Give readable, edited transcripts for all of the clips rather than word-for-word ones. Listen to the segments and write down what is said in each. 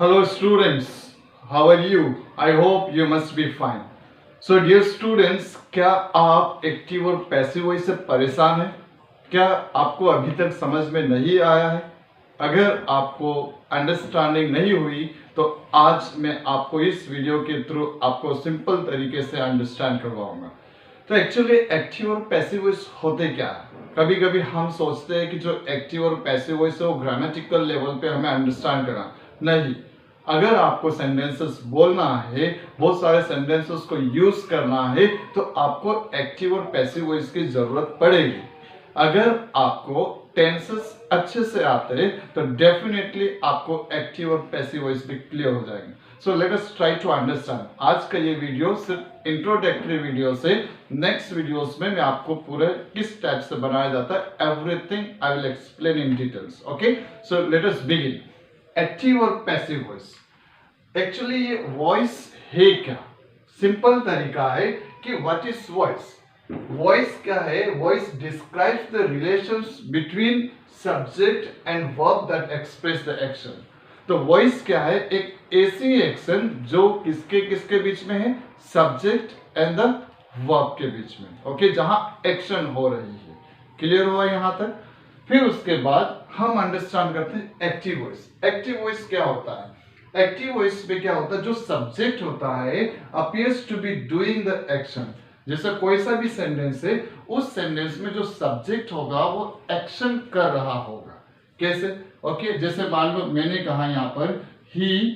Hello students, how are you? I hope you must be fine. So dear students, क्या आप active और passive voice से परेशान हैं? क्या आपको अभी तक समझ में नहीं आया है? अगर आपको अंडरस्टैंडिंग नहीं हुई तो आज मैं आपको इस वीडियो के थ्रू आपको सिंपल तरीके से अंडरस्टैंड करवाऊंगा। तो एक्चुअली एक्टिव और पैसिव वॉइस होते क्या है? कभी कभी हम सोचते हैं कि जो एक्टिव और पैसिव वॉइस है वो ग्रामेटिकल लेवल पे हमें अंडरस्टैंड करना नहीं। अगर आपको सेंटेंसेस बोलना है, बहुत सारे सेंटेंसेस को यूज करना है, तो आपको एक्टिव और पैसिव वॉइस की जरूरत पड़ेगी। अगर आपको टेंसेस अच्छे से आते हैं तो डेफिनेटली आपको एक्टिव और पैसिव वॉइस भी क्लियर हो जाएंगे। So let us try to understand. आज का ये वीडियो सिर्फ इंट्रोडक्टरी वीडियो से नेक्स्ट वीडियोस में मैं आपको पूरे किस टाइप से बनाया जाता है everything I will explain in details. Okay, so let us begin. Active और पैसिव वॉइस, एक्चुअली ये वॉइस है क्या? सिंपल तरीका है कि व्हाट इज वॉइस। वॉइस क्या है? Voice describes the relations between subject and verb that express the action. तो वॉइस क्या है? एक ऐसी एक्शन जो किसके किसके बीच में है? सब्जेक्ट एंड द वर्ब के बीच में। ओके, जहां एक्शन हो रही है। क्लियर हुआ यहां तक? फिर उसके बाद हम अंडरस्टैंड करते हैं एक्टिव वॉइस। एक्टिव वॉइस क्या होता है? एक्टिव वॉइस में क्या होता है? जो सब्जेक्ट होता है appears to be doing the action. जैसे कोई सा भी सेंटेंस है, उस सेंटेंस में जो सब्जेक्ट होगा वो एक्शन कर रहा होगा। कैसे? ओके, जैसे मान लो मैंने कहा यहाँ पर ही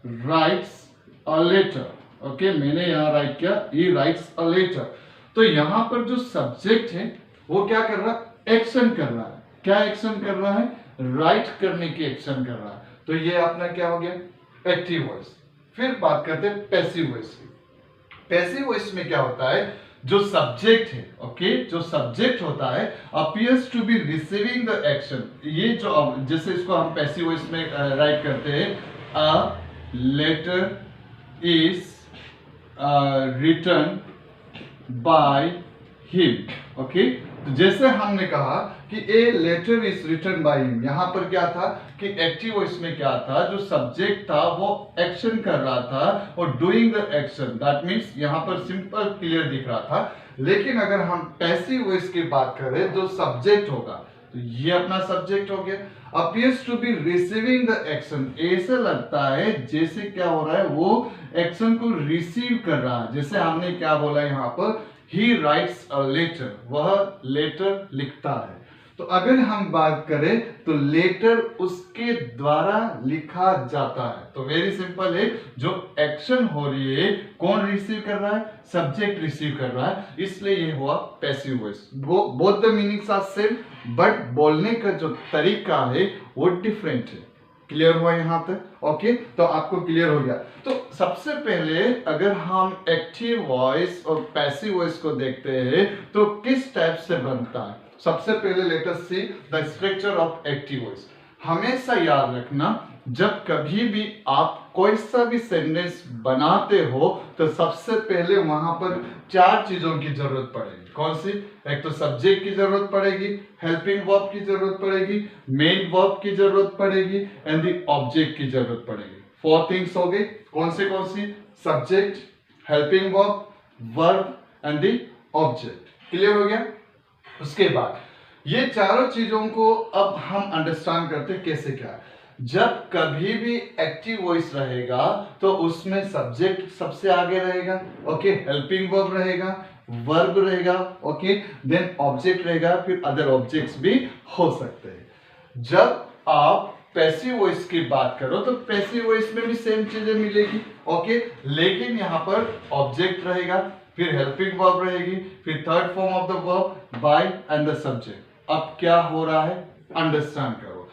राइट्स अ लेटर। ओके, मैंने यहाँ राइट किया ही राइट्स अ लेटर। तो यहाँ पर जो सब्जेक्ट है वो क्या कर रहा है? एक्शन कर रहा है। क्या एक्शन कर रहा है? राइट करने की एक्शन कर रहा है। तो ये अपना क्या हो गया? Active voice. फिर बात करते हैं पैसिव वॉइस की। पैसिव वॉइस में क्या होता है? जो सब्जेक्ट है, ओके, जो सब्जेक्ट होता है appears to be receiving the action. ये जो जैसे इसको हम पैसिव वॉइस में राइट करते हैं, a letter is written by him. Okay, तो जैसे हमने कहा कि a letter is written by him, यहां पर क्या था कि एक्टिव वॉइस में क्या था? जो सब्जेक्ट था वो एक्शन कर रहा था और doing the action, that means यहां पर सिंपल क्लियर दिख रहा था। लेकिन अगर हम पैसिव वॉइस की बात करें, जो सब्जेक्ट होगा, तो ये अपना सब्जेक्ट हो गया। Appears to be receiving the action, ऐसे लगता है जैसे क्या हो रहा है? वो एक्शन को रिसीव कर रहा है। जैसे हमने क्या बोला यहाँ पर, ही राइट्स अ लेटर, वह लेटर लिखता है। तो अगर हम बात करें तो लेटर उसके द्वारा लिखा जाता है। तो वेरी सिंपल है, जो एक्शन हो रही है कौन रिसीव कर रहा है? सब्जेक्ट रिसीव कर रहा है, इसलिए ये हुआ passive voice. Both the meanings are same, but बोलने का जो तरीका है वो डिफरेंट है। क्लियर हुआ यहाँ तक? ओके, तो आपको क्लियर हो गया। तो सबसे पहले अगर हम एक्टिव वॉइस और पैसिव वॉइस को देखते हैं तो किस टाइप से बनता है। सबसे पहले let us see the structure of active voice. हमेशा याद रखना, जब कभी भी आप कोई सा भी सेंटेंस बनाते हो तो सबसे पहले वहां पर चार चीजों की जरूरत पड़ेगी। कौन सी? एक तो सब्जेक्ट की जरूरत पड़ेगी, हेल्पिंग वर्ब की जरूरत पड़ेगी, मेन वर्ब की जरूरत पड़ेगी एंड द ऑब्जेक्ट की जरूरत पड़ेगी। फोर थिंग्स हो गई। कौन सी? Subject, helping verb, verb and the object. Clear हो गया? उसके बाद ये चारों चीजों को अब हम अंडरस्टैंड करते हैं कैसे क्या है। जब कभी भी एक्टिव वॉइस रहेगा तो उसमें सब्जेक्ट सबसे आगे रहेगा, ओके, हेल्पिंग वर्ब रहेगा, वर्ब रहेगा, ओके, देन ऑब्जेक्ट रहेगा, फिर अदर ऑब्जेक्ट्स भी हो सकते हैं। जब आप पैसिव वॉइस की बात करो तो पैसिव वॉइस में भी सेम चीजें मिलेगी, ओके, लेकिन यहां पर ऑब्जेक्ट रहेगा, फिर हेल्पिंग वर्ब रहेगी, फिर third form of the verb bye and the subject. अब क्या हो रहा है अंडरस्टैंड करो।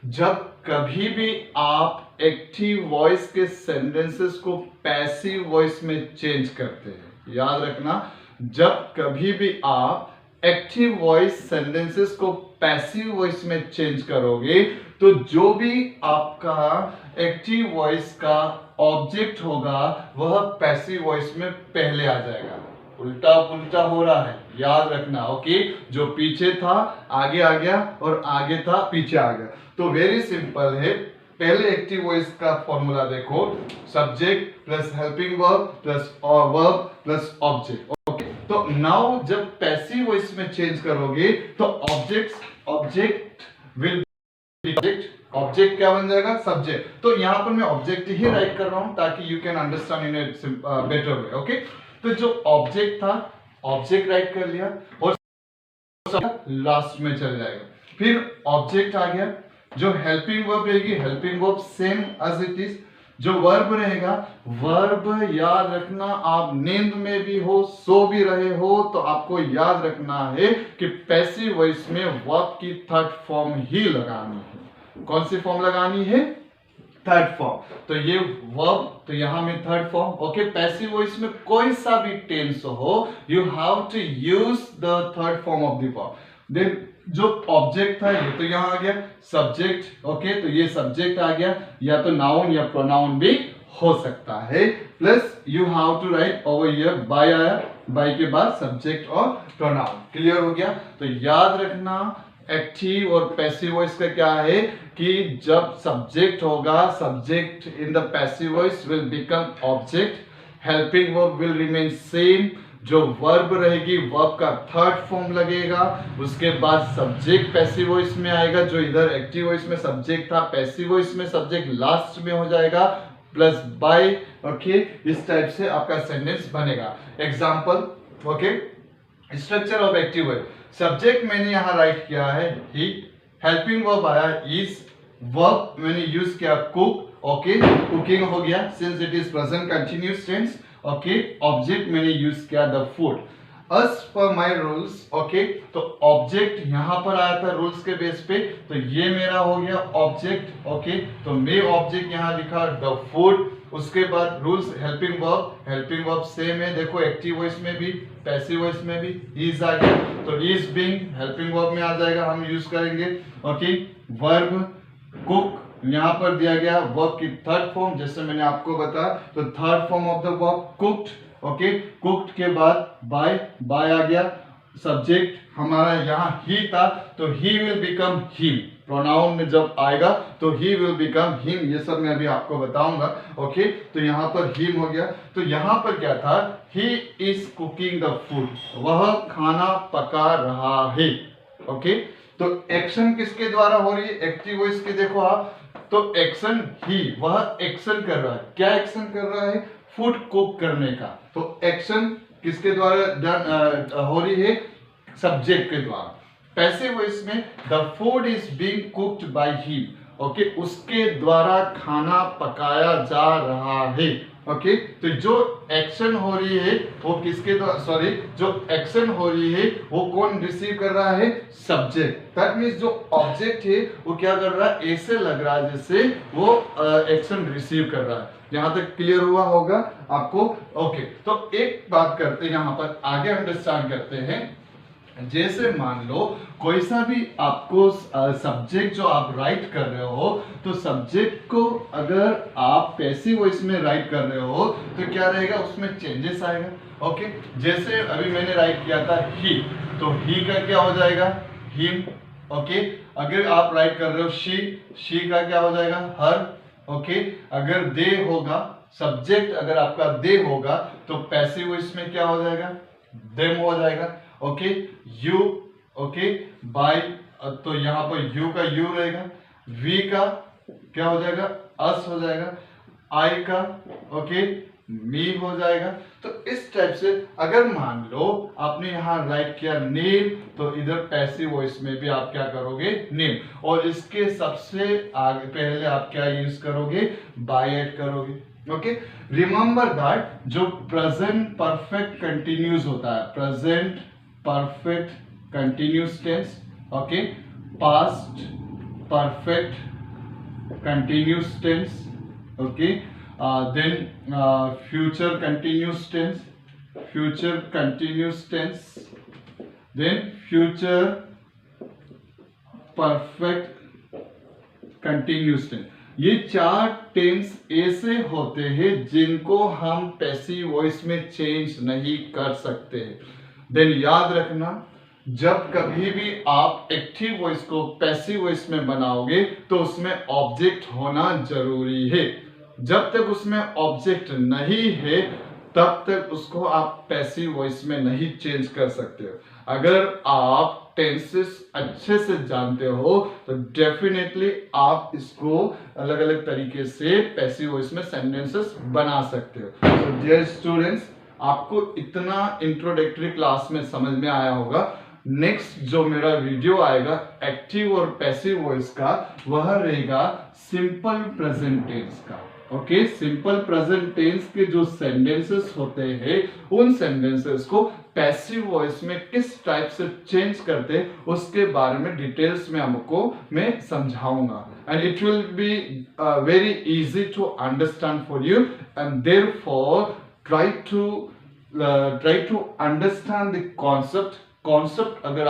जब कभी भी आप एक्टिव वॉइस के सेंटेंसेस को पैसिव वॉइस में चेंज करते हैं, याद रखना, जब कभी भी आप एक्टिव वॉइस सेंटेंसेस को पैसिव वॉइस में चेंज करोगे तो जो भी आपका एक्टिव वॉइस का ऑब्जेक्ट होगा वह पैसिव वॉइस में पहले आ जाएगा। उल्टा पुल्टा हो रहा है, याद रखना, ओके। जो पीछे था आगे आ गया और आगे था पीछे आ गया। तो वेरी सिंपल है, पहले एक्टिव वॉइस का फॉर्मूला देखो, subject plus helping verb plus verb plus object. Okay, तो नाउ जब पैसिव वॉइस में चेंज करोगे तो ऑब्जेक्ट विल ऑब्जेक्ट क्या बन जाएगा, सब्जेक्ट। तो यहां पर मैं ऑब्जेक्ट ही राइट कर रहा हूं ताकि you can understand in a better way. Okay, तो जो ऑब्जेक्ट था ऑब्जेक्ट राइट कर लिया और लास्ट में चल जाएगा। फिर ऑब्जेक्ट आ गया, जो हेल्पिंग वर्ब रहेगी helping verb same as it is. जो वर्ब रहेगा, वर्ब याद रखना, आप नींद में भी हो सो भी रहे हो तो आपको याद रखना है कि पैसिव वॉइस में वर्ब की थर्ड फॉर्म ही लगानी है। कौन सी फॉर्म लगानी है, थर्ड फॉर्म। तो ये वर्ब, तो यहां में third form. Okay, passive voice में कोई सा भी टेंस हो, you have to use the third form of the verb. Then जो ऑब्जेक्ट था ये तो यहां आ गया सब्जेक्ट। ओके, तो ये सब्जेक्ट आ गया, या तो नाउन या प्रोनाउन भी हो सकता है। Plus you have to write over here by आया, बाय के बाद सब्जेक्ट और प्रोनाउन। क्लियर हो गया। तो याद रखना एक्टिव और पैसिव वॉइस का क्या है कि जब सब्जेक्ट होगा, subject in the passive voice will become object, helping verb will remain same, जो वर्ब रहेगी वर्ब का थर्ड फॉर्म लगेगा, उसके बाद सब्जेक्ट पैसिव वॉइस में आएगा, जो इधर एक्टिव वॉइस में सब्जेक्ट था पैसिव वॉइस में सब्जेक्ट लास्ट में हो जाएगा, प्लस बाय। ओके, इस टाइप से आपका सेंटेंस बनेगा। Example, okay, structure of active voice, subject मैंने यहां राइट किया है ही, हेल्पिंग वर्ब आया इज, वर्ब मैंने यूज किया कुक। ओके, कुकिंग हो गया since it is present continuous tense. Okay, object मैंने यूज किया the food. As per my rules, okay, तो ऑब्जेक्ट यहां पर आया था रूल्स के बेस पे, तो ये मेरा हो गया ऑब्जेक्ट। ओके, तो मैं ऑब्जेक्ट यहां लिखा द फूड। उसके बाद रूल्स, हेल्पिंग वर्ब सेम है, देखो एक्टिव वॉइस में भी पैसिव वॉइस में भी इज आ गया, तो इज बीइंग हेल्पिंग वर्ब में आ जाएगा, हम यूज करेंगे। ओके, वर्ब कुक यहां पर दिया गया वर्ब की थर्ड फॉर्म, जैसे मैंने आपको बताया, तो third form of the verb cooked. Okay, cooked के बाद बाय आ गया, सब्जेक्ट हमारा यहां ही था तो he will become him, pronoun में जब आएगा तो ही विल बिकम हिम, ये सब मैं अभी आपको बताऊंगा। ओके, तो यहां पर हिम हो गया, तो यहां पर क्या था, he is cooking the food, वह खाना पका रहा है। ओके, तो एक्शन किसके द्वारा हो रही है, एक्टिव वॉइस के देखो आप, तो एक्शन ही, वह एक्शन कर रहा है, क्या एक्शन कर रहा है, फूड कुक करने का। तो एक्शन किसके द्वारा हो रही है, सब्जेक्ट के द्वारा। पैसिव वॉइस में the food is being cooked bye him, okay, उसके द्वारा खाना पकाया जा रहा है। ओके, तो जो एक्शन हो रही है वो किसके द्वारा, सॉरी, जो एक्शन हो रही है वो कौन रिसीव कर रहा है, सब्जेक्ट। दैट मींस जो ऑब्जेक्ट है वो क्या कर रहा है, ऐसे लग रहा है जैसे वो एक्शन रिसीव कर रहा है। यहां तक क्लियर हुआ होगा आपको। ओके, तो एक बात करते हैं, यहां पर आगे अंडरस्टैंड करते हैं। जैसे मान लो कोई सा भी आपको सब्जेक्ट जो आप राइट कर रहे हो, तो सब्जेक्ट को अगर आप पैसिव वॉइस में राइट कर रहे हो तो क्या रहेगा, उसमें चेंजेस आएगा। ओके, जैसे अभी मैंने राइट किया था ही, तो ही का क्या हो जाएगा, हिम। ओके, अगर आप राइट कर रहे हो शी का क्या हो जाएगा, हर। ओके, अगर दे होगा, सब्जेक्ट अगर आपका दे होगा तो पैसिव वॉइस में क्या हो जाएगा, देम हो जाएगा। ओके, यू, ओके, बाय, तो यहां पर यू का यू रहेगा, वी का क्या हो जाएगा, अस हो जाएगा, आई का ओके मी हो जाएगा। तो इस टाइप से अगर मान लो आपने यहां राइट किया नेम, तो इधर पैसिव वॉइस में भी आप क्या करोगे, नेम, और इसके सबसे आगे पहले आप क्या यूज करोगे, बाय ऐड करोगे। ओके, रिमेंबर दैट जो प्रेजेंट परफेक्ट कंटिन्यूस होता है, present perfect continuous tense, okay, past perfect continuous tense, okay, then future continuous tense, then future perfect continuous tense। ये चार टेंस ऐसे होते हैं जिनको हम पैसिव वॉइस में चेंज नहीं कर सकते। देन याद रखना जब कभी भी आप एक्टिव वॉइस को पैसिव वॉइस में बनाओगे तो उसमें ऑब्जेक्ट होना जरूरी है। जब तक उसमें ऑब्जेक्ट नहीं है तब तक उसको आप पैसिव वॉइस में नहीं चेंज कर सकते हो। अगर आप टेंसेस अच्छे से जानते हो तो डेफिनेटली आप इसको अलग अलग तरीके से पैसिव वॉइस में सेंटेंसेस बना सकते हो। तो डियर स्टूडेंट्स, आपको इतना इंट्रोडक्टरी क्लास में समझ में आया होगा। नेक्स्ट जो मेरा वीडियो आएगा एक्टिव और पैसिव वॉइस का, वह रहेगा सिंपल प्रेजेंट टेंस का। ओके, सिंपल प्रेजेंट टेंस के जो सेंटेंसेस होते हैं उन सेंटेंसेस को पैसिव वॉइस में किस टाइप से चेंज करते हैं उसके बारे में डिटेल्स में आपको मैं समझाऊंगा। And it will be very easy to understand for you and therefore try to understand the concept अगर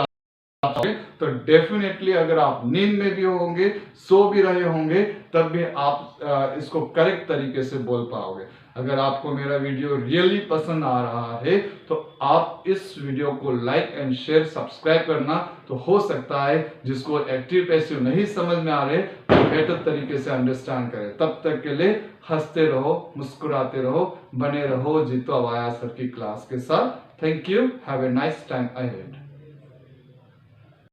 आप तो डेफिनेटली अगर आप नींद में भी होंगे, सो भी रहे होंगे, तब भी आप इसको करेक्ट तरीके से बोल पाओगे। अगर आपको मेरा वीडियो रियली पसंद आ रहा है तो आप इस वीडियो को लाइक एंड शेयर सब्सक्राइब करना। तो हो सकता है जिसको एक्टिव पैसिव नहीं समझ में आ रहे तो बेटर तरीके से अंडरस्टैंड करें। तब तक के लिए हंसते रहो, मुस्कुराते रहो, बने रहो जीतो अवाया सर की क्लास के साथ। Thank you, have a nice time ahead.